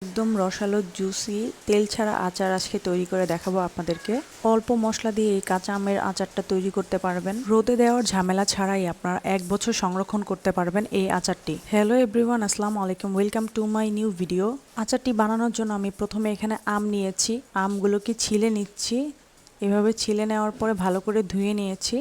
একদম রসালো জুসি তেল ছাড়া আচার আজকে তৈরি করে দেখাবো আপনাদেরকে। অল্প মশলা দিয়ে এই কাঁচা আমের আচারটা তৈরি করতে পারবেন। রোদে দেওয়ার ঝামেলা ছাড়াই আপনারা 1 বছর সংরক্ষণ করতে পারবেন এই আচারটি। হ্যালো এভরিওয়ান, আসসালামু আলাইকুম, welcome to my new video. আচারটি বানানোর জন্য আমি প্রথমে এখানে আম নিয়েছি, আমগুলোকে ছিলে নিচ্ছি। এভাবে ছিলে নেওয়ার পরে ভালো করে ধুয়ে নিয়েছি।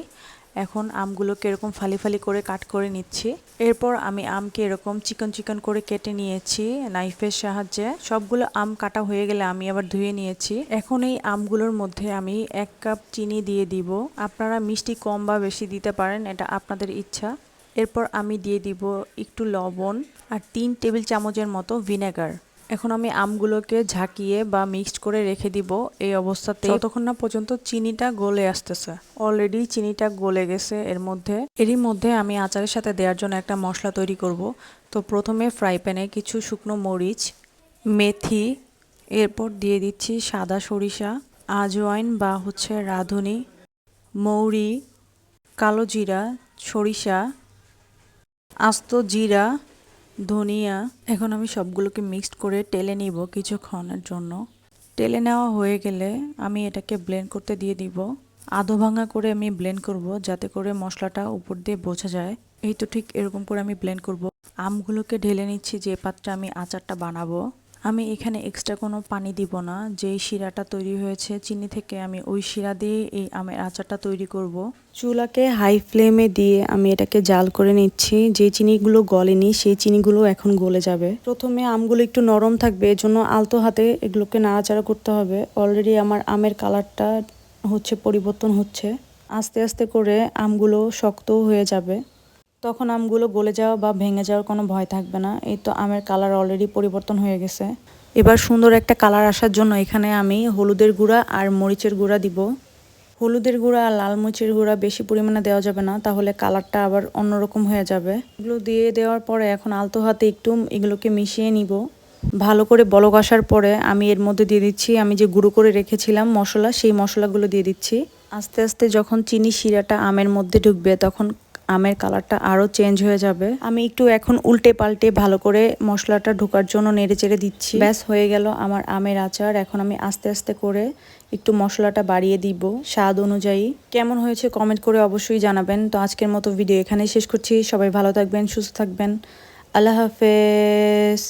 এখন আমগুলোকে এরকম ফালি ফালি করে কাট করে নিচ্ছি। এরপর আমি আমকে এরকম চিকন চিকন করে কেটে নিয়েছি নাইফের সাহায্যে। সবগুলো আম কাটা হয়ে গেলে আমি আবার ধুয়ে নিয়েছি। এখন এই আমগুলোর মধ্যে আমি 1 কাপ চিনি দিয়ে দিব। আপনারা মিষ্টি কম বা বেশি দিতে পারেন, এটা আপনাদের ইচ্ছা। এরপর আমি দিয়ে দিব একটু লবণ আর 3 টেবিল চামচের মতো ভিনেগার। এখন আমি আমগুলোকে ঝাঁকিয়ে বা মিক্সড করে রেখে দিব এই অবস্থাতে, যতক্ষণ না পর্যন্ত চিনিটা গলে আসতেছে। অলরেডি চিনিটা গলে গেছে এরই মধ্যে আমি আচারের সাথে দেওয়ার জন্য একটা মশলা তৈরি করব। তো প্রথমে ফ্রাই প্যানে কিছু শুকনো মরিচ, মেথি, এরপর দিয়ে দিচ্ছি সাদা সরিষা, আজওয়াইন বা রাঁধুনি, মৌরি, কালো জিরা, সরিষা, আস্ত জিরা, ধনিয়া। এখন আমি সবগুলোকে মিক্সড করে টেলে নিব কিছুক্ষণের জন্য। টেলে নেওয়া হয়ে গেলে আমি এটাকে ব্লেন্ড করতে দিয়ে দিব। আধো ভাঙা করে আমি ব্লেন্ড করব, যাতে করে মশলাটা উপর দিয়ে বোঝা যায়। এই তো ঠিক এরকম করে আমি ব্লেন্ড করব। আমগুলোকে ঢেলে নিচ্ছি যে পাত্রে আমি আচারটা বানাবো। আমি এখানে এক্সট্রা কোনো পানি দিব না। যেই শিরাটা তৈরি হয়েছে চিনি থেকে, আমি ওই শিরা দিয়ে এই আমের আচারটা তৈরি করব। চুলাকে হাই ফ্লেমে দিয়ে আমি এটাকে জাল করে নিচ্ছি। যে চিনিগুলো গলেনি সেই চিনিগুলো এখন গলে যাবে। প্রথমে আমগুলো একটু নরম থাকবে, এজন্য আলতো হাতে এগুলোকে নাড়াচাড়া করতে হবে। অলরেডি আমার আমের কালারটা পরিবর্তন হচ্ছে। আস্তে আস্তে করে আমগুলো শক্ত হয়ে যাবে, তখন আমগুলো গলে যাওয়া বা ভেঙে যাওয়ার কোনো ভয় থাকবে না। এই তো আমের কালার অলরেডি পরিবর্তন হয়ে গেছে। এবার সুন্দর একটা কালার আসার জন্য এখানে আমি হলুদের গুঁড়া আর মরিচের গুঁড়া দিব। হলুদের গুঁড়া আর লাল মরিচের গুঁড়া বেশি পরিমাণে দেওয়া যাবে না, তাহলে কালারটা আবার অন্যরকম হয়ে যাবে। এগুলো দিয়ে দেওয়ার পরে এখন আলতো হাতে একটু এগুলোকে মিশিয়ে নিব। ভালো করে বলক আসার পরে আমি এর মধ্যে দিয়ে দিচ্ছি আমি যে গুঁড়ো করে রেখেছিলাম মশলা, সেই মশলাগুলো দিয়ে দিচ্ছি। আস্তে আস্তে যখন চিনি শিরাটা আমের মধ্যে ঢুকবে তখন আমের কালারটা আরও চেঞ্জ হয়ে যাবে। আমি একটু এখন উল্টে পাল্টে ভালো করে মশলাটা ঢোকার জন্য নেড়ে চেড়ে দিচ্ছি। ব্যাস হয়ে গেল আমার আমের আচার। এখন আমি আস্তে আস্তে করে একটু মশলাটা বাড়িয়ে দিব স্বাদ অনুযায়ী। কেমন হয়েছে কমেন্ট করে অবশ্যই জানাবেন। তো আজকের মতো ভিডিও এখানেই শেষ করছি। সবাই ভালো থাকবেন, সুস্থ থাকবেন। আল্লাহ হাফেজ।